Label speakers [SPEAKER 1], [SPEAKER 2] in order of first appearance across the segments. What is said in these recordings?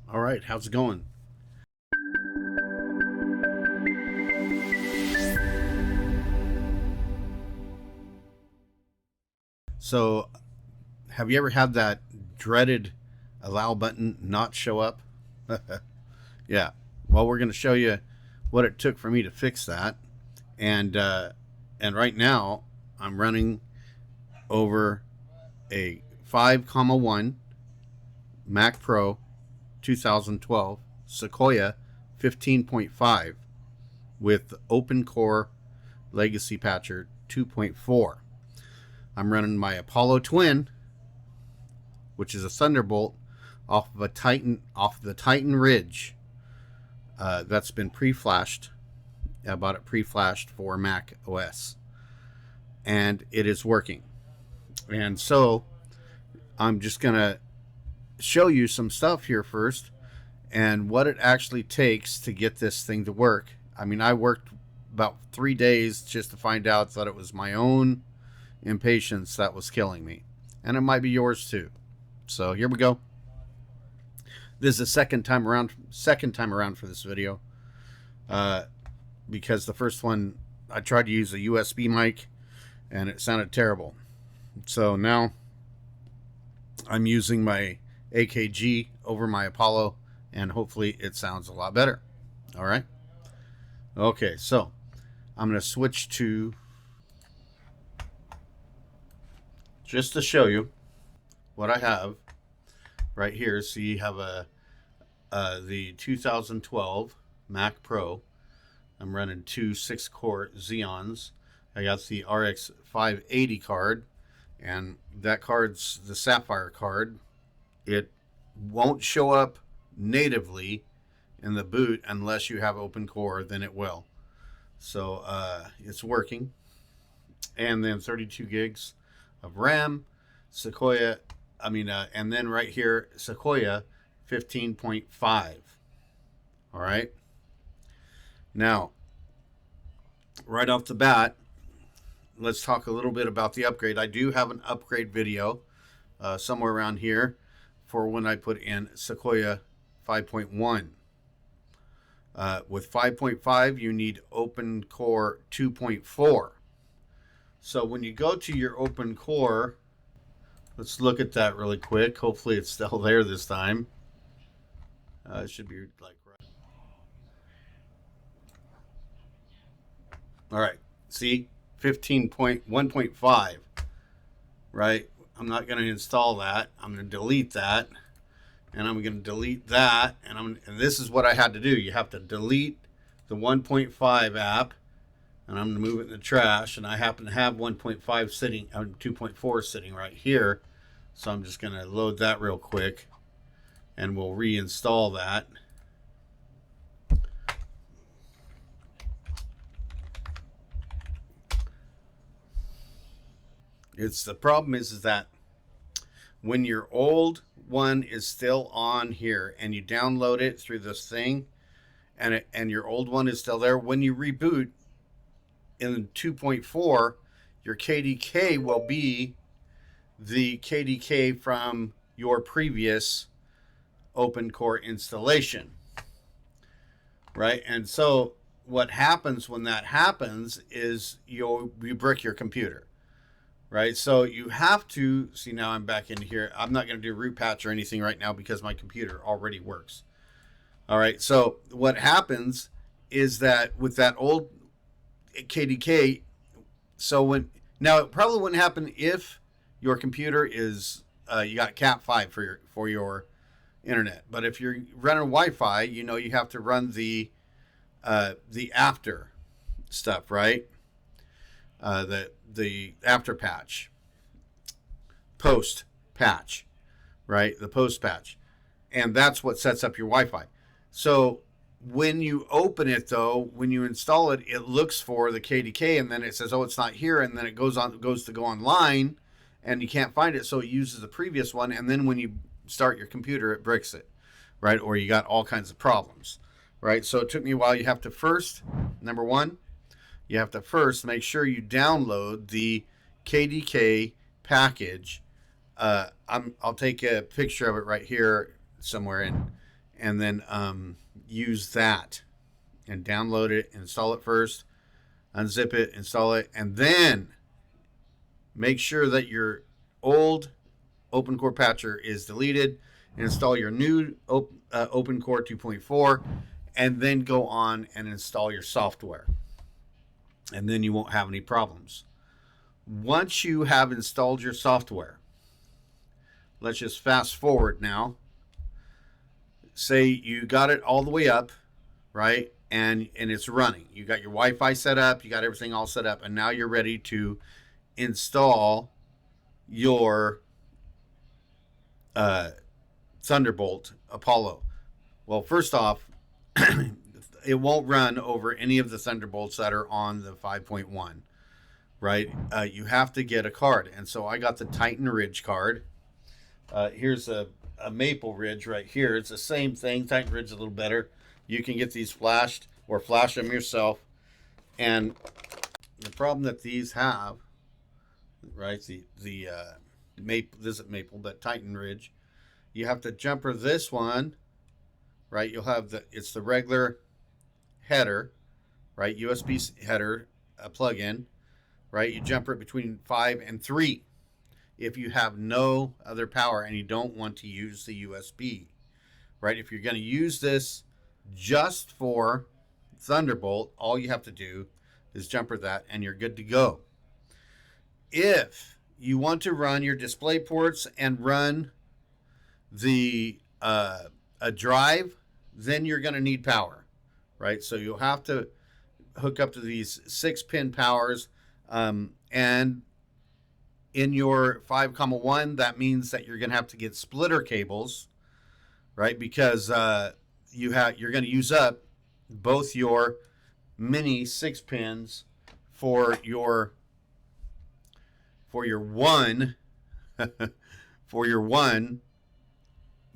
[SPEAKER 1] All right, how's it going? So, have you ever had that dreaded allow button not show up? Yeah. Well, we're going to show you what it took for me to fix that, and right now I'm running over a 5,1 Mac Pro 2012 Sequoia 15.5 with OpenCore Legacy Patcher 2.4. I'm running my Apollo Twin, which is a Thunderbolt off of the Titan Ridge. That's been pre-flashed. I bought it pre-flashed for Mac OS, and it is working. And so I'm just gonna show you some stuff here first, and what it actually takes to get this thing to work. I mean, I worked about 3 days just to find out that it was my own impatience that was killing me, and it might be yours too. So here we go. This is the second time around for this video, because the first one I tried to use a USB mic and it sounded terrible. So now I'm using my AKG over my Apollo, and hopefully it sounds a lot better. All right. Okay, so I'm going to switch to, just to show you what I have right here. So you have the 2012 Mac Pro. I'm running two 6-core Xeons. I got the RX 580 card, and that card's the Sapphire card. It won't show up natively in the boot unless you have OpenCore, then it will. So it's working. And then 32 gigs of RAM, Sequoia, and then right here, Sequoia 15.5. All right. Now, right off the bat, let's talk a little bit about the upgrade. I do have an upgrade video somewhere around here for when I put in Sequoia 5.1. With 5.5, you need OpenCore 2.4. So when you go to your OpenCore, let's look at that really quick. Hopefully it's still there this time. It should be like right. All right. See, 15.1.5. Right? I'm not going to install that. I'm going to delete that. And I'm going to delete that. And this is what I had to do. You have to delete the 1.5 app. And I'm going to move it in the trash. And I happen to have 1.5 sitting, 2.4 sitting right here. So I'm just going to load that real quick, and we'll reinstall that. The problem is that when your old one is still on here and you download it through this thing, and your old one is still there, when you reboot in 2.4, your KDK will be the KDK from your previous OpenCore installation, right? And so what happens when that happens is you brick your computer, right? So you have to see, now I'm back in here. I'm not going to do root patch or anything right now because my computer already works. All right. So what happens is that with that old KDK, now it probably wouldn't happen if your computer is you got Cat 5 for your internet, but if you're running Wi-Fi, you have to run the after stuff, right? The after patch, post patch, right? The post patch, and that's what sets up your Wi-Fi. So when you open it, though, when you install it, it looks for the KDK, and then it says, "Oh, it's not here," and then it goes to go online, and you can't find it, so it uses the previous one, and then when you start your computer, it bricks it, right? Or you got all kinds of problems, right? So it took me a while. You have to first, number one, you have to first make sure you download the KDK package. I'll take a picture of it right here somewhere, and then use that and download it, install it first, unzip it, install it, and then make sure that your old OpenCore patcher is deleted, install your new OpenCore 2.4, and then go on and install your software. And then you won't have any problems. Once you have installed your software, let's just fast forward now. Say you got it all the way up, right? And it's running. You got your Wi-Fi set up, you got everything all set up, and now you're ready to install your Thunderbolt Apollo. Well, first off, it won't run over any of the Thunderbolts that are on the 5.1, right? You have to get a card. And so I got the Titan Ridge card. Here's a Maple Ridge right here. It's the same thing. Titan Ridge is a little better. You can get these flashed or flash them yourself. And the problem that these have, right, the Maple, this is Maple, but Titan Ridge, you have to jumper this one, right? You'll have it's the regular header, right? USB header, a plug-in, right? You jumper it between 5 and 3 if you have no other power and you don't want to use the USB, right? If you're going to use this just for Thunderbolt, all you have to do is jumper that and you're good to go. If you want to run your display ports and run the a drive, then you're going to need power, right? So you'll have to hook up to these 6-pin powers, and in your 5.1, that means that you're going to have to get splitter cables, right? Because you're going to use up both your mini 6 pins for your one for your one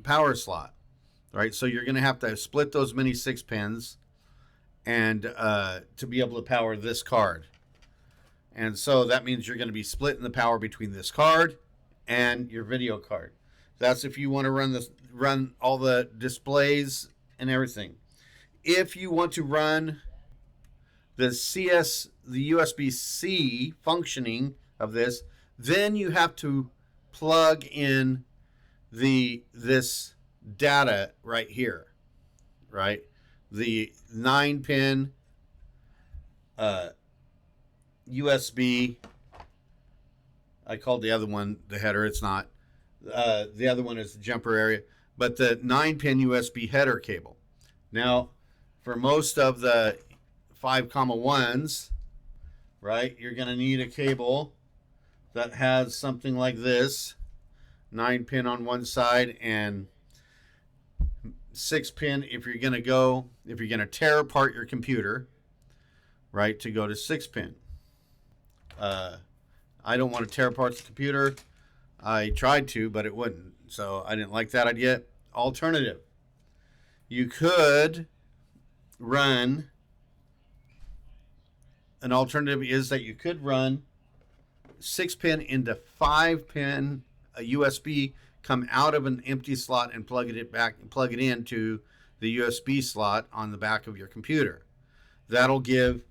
[SPEAKER 1] power slot, right? So you're going to have to split those mini 6 pins and to be able to power this card. And so that means you're going to be splitting the power between this card and your video card. That's if you want to run all the displays and everything. If you want to run the USB-C functioning of this, then you have to plug in this data right here, right? The 9-pin USB. I called the other one the header. It's not. The other one is the jumper area, but the 9-pin USB header cable. Now, for most of the 5.1s, right, you're going to need a cable that has something like this, 9-pin on one side and 6-pin if you're going to tear apart your computer, right, to go to 6-pin. I don't want to tear apart the computer. I tried to, but it wouldn't. So I didn't like that idea. Alternative. You could run, an alternative is that you could run 6-pin into 5-pin USB, come out of an empty slot and plug it into the USB slot on the back of your computer. That'll give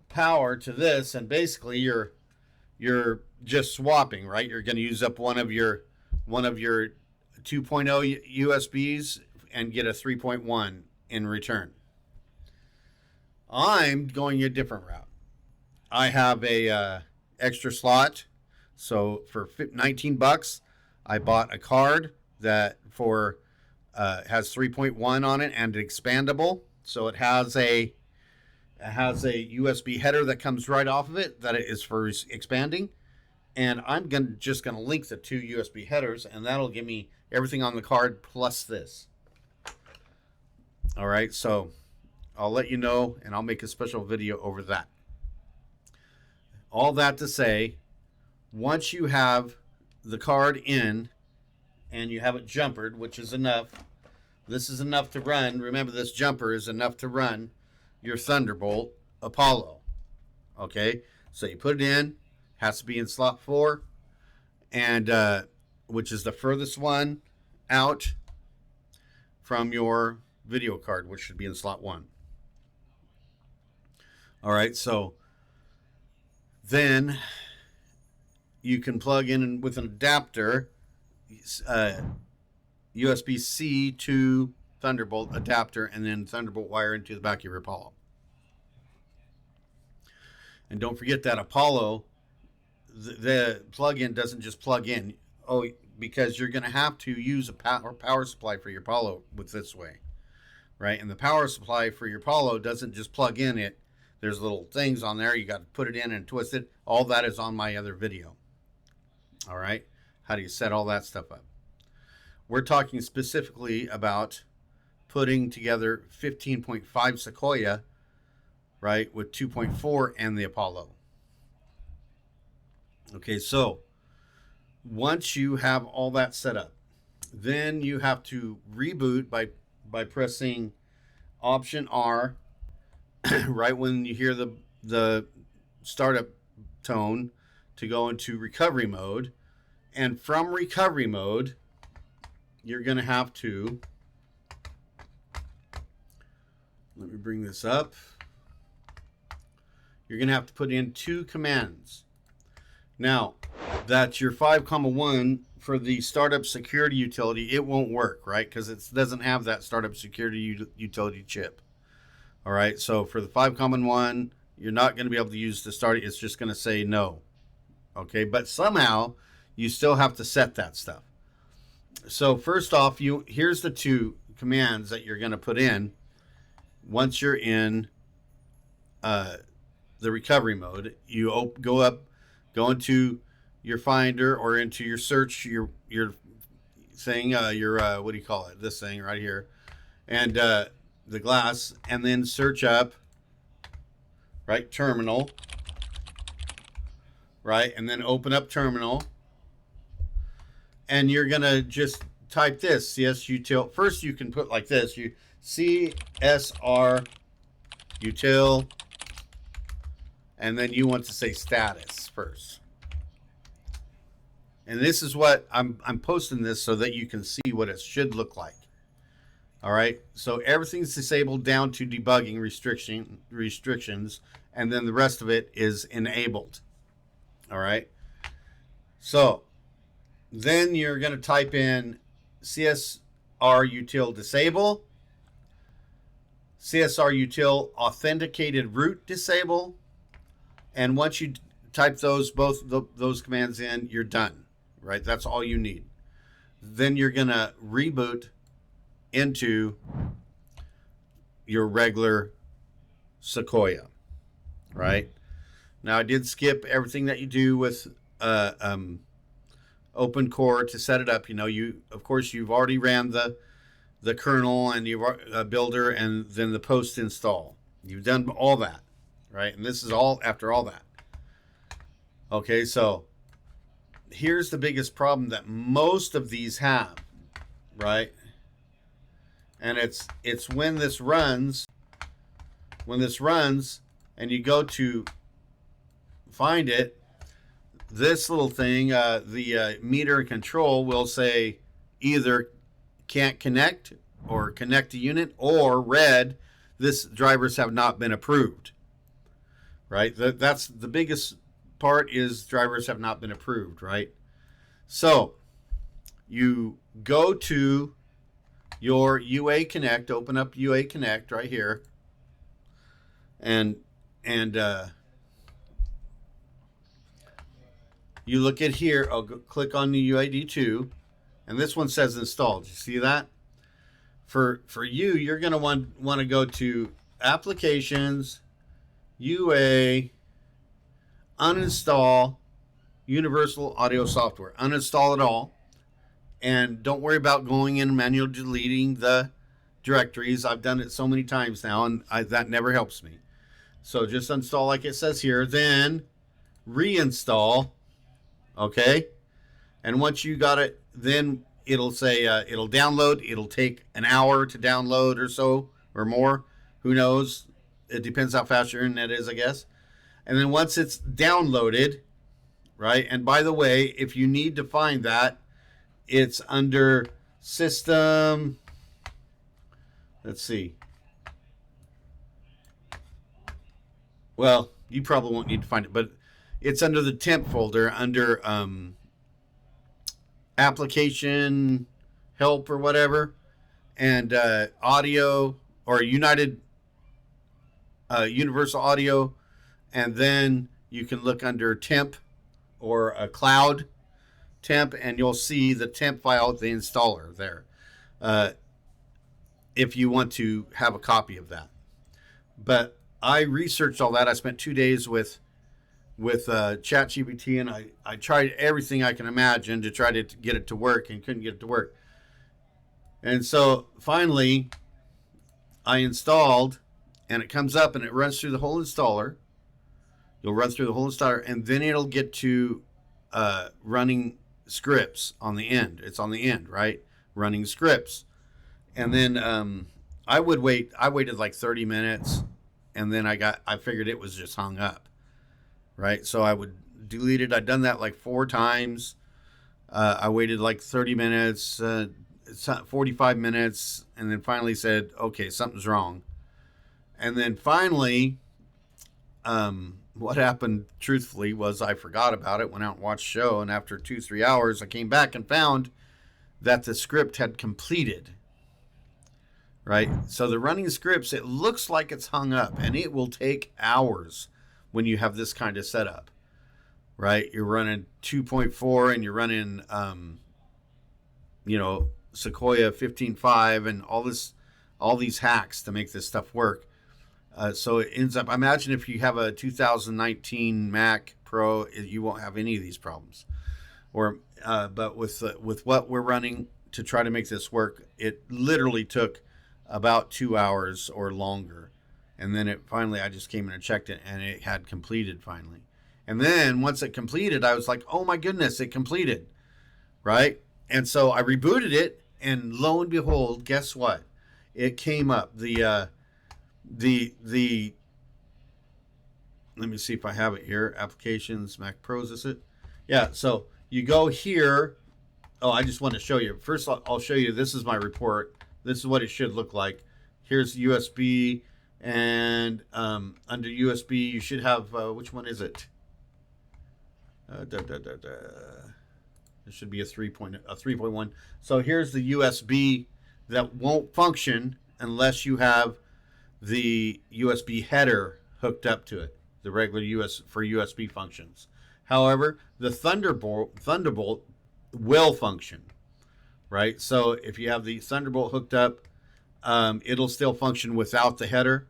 [SPEAKER 1] power to this, and basically you're just swapping, right? You're going to use up one of your 2.0 USBs and get a 3.1 in return. I'm going a different route. I have a extra slot, so for $19 I bought a card that has 3.1 on it and expandable, so it has a USB header that comes right off of it that is for expanding, and I'm just gonna link the 2 USB headers, and that'll give me everything on the card plus this. All right, so I'll let you know, and I'll make a special video over that. All that to say, once you have the card in and you have it jumpered, which is enough, this is enough to run. Remember, this jumper is enough to run your Thunderbolt Apollo. Okay, so you put it in, has to be in slot 4, and which is the furthest one out from your video card, which should be in slot 1. All right, so then you can plug in with an adapter, USB-C to Thunderbolt adapter, and then Thunderbolt wire into the back of your Apollo. And don't forget that Apollo, the plug-in doesn't just plug in. Oh, because you're going to have to use a power supply for your Apollo with this way, right? And the power supply for your Apollo doesn't just plug in it. There's little things on there. You got to put it in and twist it. All that is on my other video. All right. How do you set all that stuff up? We're talking specifically about putting together 15.5 Sequoia, right, with 2.4 and the Apollo. Okay, so once you have all that set up, then you have to reboot by pressing Option R right when you hear the startup tone to go into recovery mode. And from recovery mode, you're going to have to, let me bring this up. You're going to have to put in 2 commands. Now, that's your 5,1 for the startup security utility. It won't work, right? Because it doesn't have that startup security utility chip. All right, so for the 5,1, you're not going to be able to use the start. It's just going to say no. Okay, but somehow you still have to set that stuff. So first off, here's the 2 commands that you're going to put in once you're in the recovery mode. You go into your Finder or into your search, your thing, what do you call it? This thing right here, and the glass, and then search up, right, terminal, right, and then open up terminal, and you're gonna just type this CS util. First, you can put like this: you CSR util, and then you want to say status first. And this is what I'm posting this so that you can see what it should look like. All right, so everything's disabled down to debugging restrictions, and then the rest of it is enabled. All right, so then you're going to type in CSR util disable, CSR util authenticated root disable, and once you type both those commands in, you're done. Right, that's all you need. Then you're going to reboot into your regular Sequoia, right? Now I did skip everything that you do with OpenCore to set it up. You know, of course you've already ran the kernel and you've builder and then the post install. You've done all that, right? And this is all after all that. Okay, so here's the biggest problem that most of these have, right? And it's when this runs and you go to find it, this little thing, the meter and control will say either can't connect or connect to unit, or red, this drivers have not been approved, right? That's the biggest part, is drivers have not been approved, right? So you go to your UA Connect, open up UA Connect right here, and you look at here. I'll click on the UID2, and this one says installed. You see that? For you, you're going to want to go to Applications, UA, uninstall Universal Audio Software. Uninstall it all. And don't worry about going in and manually deleting the directories. I've done it so many times now, and that never helps me. So just install like it says here, then reinstall, okay? And once you got it, then it'll say it'll download. It'll take an hour to download or so, or more. Who knows? It depends how fast your internet is, I guess. And then once it's downloaded, right? And by the way, if you need to find that, it's under System Let's see. Well, you probably won't need to find it, but it's under the temp folder under application help or whatever, and audio or universal audio, and then you can look under temp or a cloud temp, and you'll see the temp file, the installer there. If you want to have a copy of that. But I researched all that. I spent 2 days with ChatGPT, and I tried everything I can imagine to try to get it to work, and couldn't get it to work. And so finally, I installed, and it comes up and it runs through the whole installer. You'll run through the whole installer, and then it'll get to running scripts on the end. It's on the end, right? Running scripts. And then I waited like 30 minutes, and then I figured it was just hung up, right? So I would delete it. I'd done that like 4 times. I waited like 30 minutes, 45 minutes, and then finally said, okay, something's wrong. And then finally, what happened truthfully was I forgot about it, went out and watched the show, and after 2-3 hours, I came back and found that the script had completed. Right? So the running scripts, it looks like it's hung up, and it will take hours when you have this kind of setup. Right? You're running 2.4 and you're running Sequoia 15.5 and all these hacks to make this stuff work. So it ends up, imagine if you have a 2019 Mac Pro, you won't have any of these problems. But with what we're running to try to make this work, it literally took about 2 hours or longer. And then I just came in and checked it, and it had completed finally. And then once it completed, I was like, oh my goodness, it completed, right? And so I rebooted it, and lo and behold, guess what? It came up. The let me see if I have it here. Applications, Mac Pros, is it? Yeah, so you go here. Oh, I just want to show you. First, I'll show you. This is my report. This is what it should look like. Here's USB, and under USB, you should have, which one is it? There should be a 3.1. So here's the USB that won't function unless you have the USB header hooked up to it, the regular USB functions. However, the Thunderbolt will function, right? So if you have the Thunderbolt hooked up, it'll still function without the header,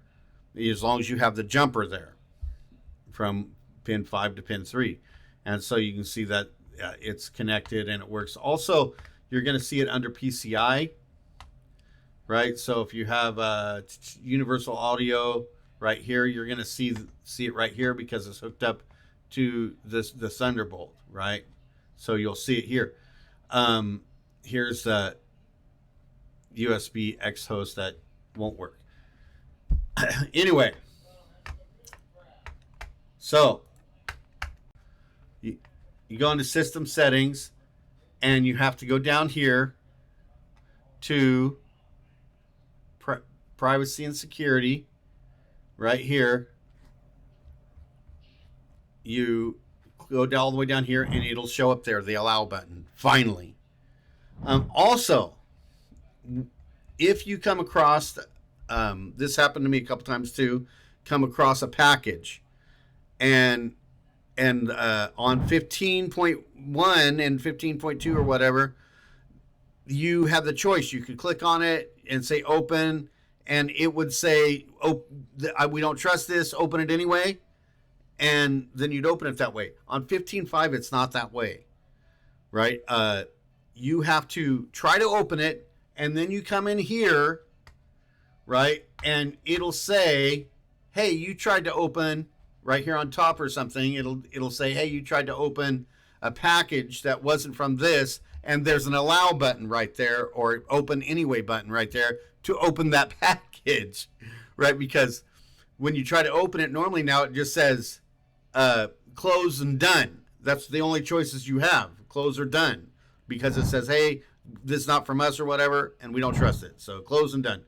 [SPEAKER 1] as long as you have the jumper there from pin 5 to pin 3. And so you can see that it's connected and it works. Also, you're going to see it under PCI, right? So if you have universal audio right here, you're going to see it right here because it's hooked up to the Thunderbolt, right? So you'll see it here. Here's the USB X host that won't work. Anyway, so you go into system settings, and you have to go down here to privacy and security. Right here, you go down all the way down here, and it'll show up there, the allow button. Finally. Also, if you come across, this happened to me a couple times too, come across a package, and on 15.1 and 15.2 or whatever, you have the choice. You could click on it and say open, and it would say, oh, we don't trust this, open it anyway. And then you'd open it that way. On 15.5, it's not that way, right? You have to try to open it, and then you come in here, right? And it'll say, hey, you tried to open right here on top or something. It'll say, hey, you tried to open a package that wasn't from this, and there's an allow button right there, or open anyway button right there to open that package, right? Because when you try to open it normally now, it just says close and done. That's the only choices you have, close or done, because it says, hey, this is not from us or whatever, and we don't trust it. So close and done.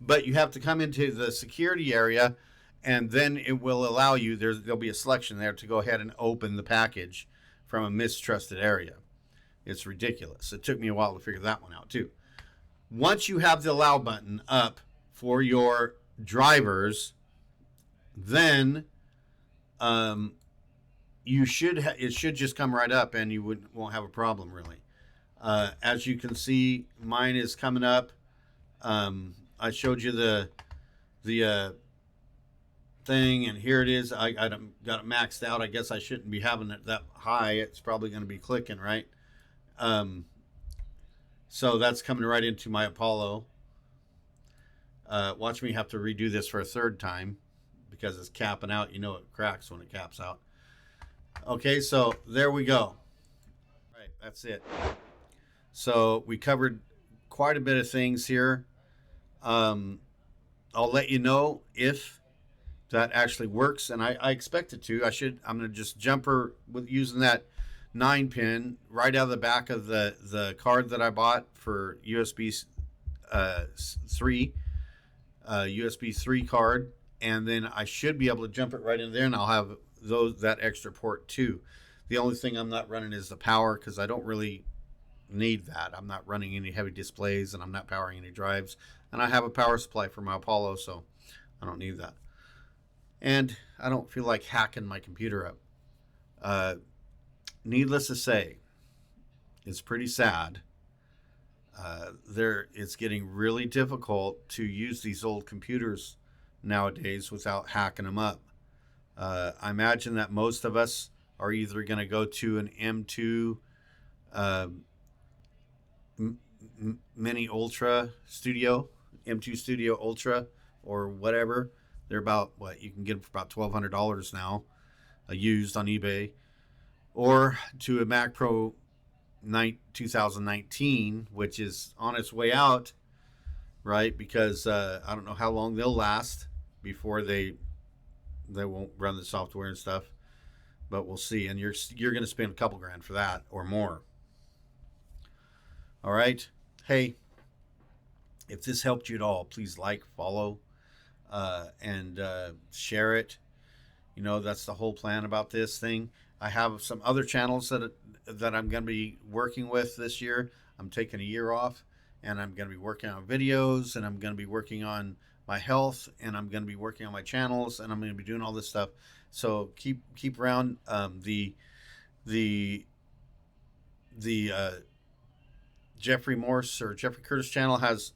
[SPEAKER 1] But you have to come into the security area, and then it will allow you, there'll be a selection there to go ahead and open the package from a mistrusted area. It's ridiculous. It took me a while to figure that one out too. Once you have the allow button up for your drivers, then you should it should just come right up, and you won't have a problem really. As you can see, mine is coming up. I showed you the thing, and here it is. I got it maxed out. I guess I shouldn't be having it that high. It's probably going to be clicking, right? So that's coming right into my Apollo. Watch me have to redo this for a third time because it's capping out. You know it cracks when it caps out. Okay, so there we go. All right, that's it. So we covered quite a bit of things here. I'll let you know if that actually works, and I expect it to. I'm going to just jumper with using that 9-pin right out of the back of the card that I bought for USB 3, USB 3 card, and then I should be able to jump it right in there, and I'll have that extra port too. The only thing I'm not running is the power, because I don't really need that. I'm not running any heavy displays, and I'm not powering any drives, and I have a power supply for my Apollo, so I don't need that. And I don't feel like hacking my computer up. Needless to say, it's pretty sad. It's getting really difficult to use these old computers nowadays without hacking them up. I imagine that most of us are either going to go to an M2 Mini Ultra Studio, M2 Studio Ultra, or whatever. They're about, what, you can get them for about $1,200 now, used on eBay, or to a Mac Pro 2019, which is on its way out, right? Because I don't know how long they'll last before they won't run the software and stuff, but we'll see. And you're going to spend a couple grand for that or more. All right. Hey, if this helped you at all, please like, follow, and share it. You know, that's the whole plan about this thing. I have some other channels that I'm going to be working with this year. I'm taking a year off, and I'm going to be working on videos, and I'm going to be working on my health, and I'm going to be working on my channels, and I'm going to be doing all this stuff. So keep around. The Jeffrey Morse or Jeffrey Curtis channel has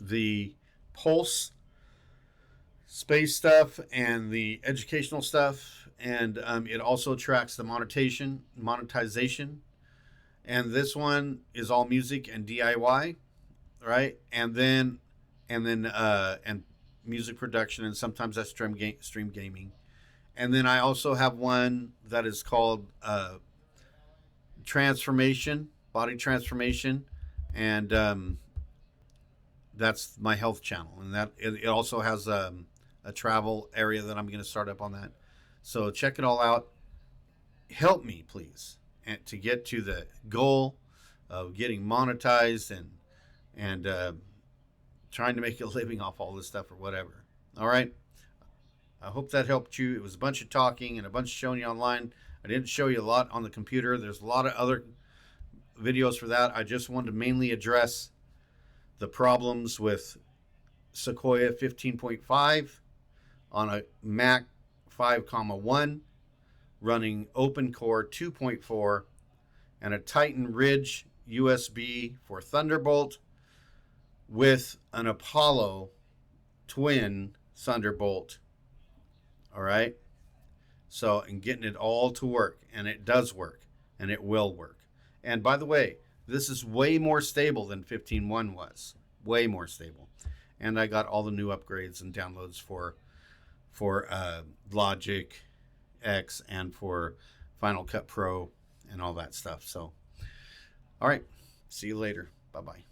[SPEAKER 1] the Pulse space stuff and the educational stuff, and it also tracks the monetization. And this one is all music and DIY, right? And music production, and sometimes that's stream gaming. And then I also have one that is called transformation, body transformation, and that's my health channel. And that it also has a travel area that I'm going to start up on that. So check it all out. Help me, please, and to get to the goal of getting monetized and trying to make a living off all this stuff or whatever. All right. I hope that helped you. It was a bunch of talking and a bunch of showing you online. I didn't show you a lot on the computer. There's a lot of other videos for that. I just wanted to mainly address the problems with Sequoia 15.5 on a Mac 5.1 running OpenCore 2.4 and a Titan Ridge USB for Thunderbolt with an Apollo twin Thunderbolt. All right. So, and getting it all to work, and it does work, and it will work. And by the way, this is way more stable than 15.1 was. Way more stable. And I got all the new upgrades and downloads for Logic X and for Final Cut Pro and all that stuff. So, all right. See you later. Bye-bye.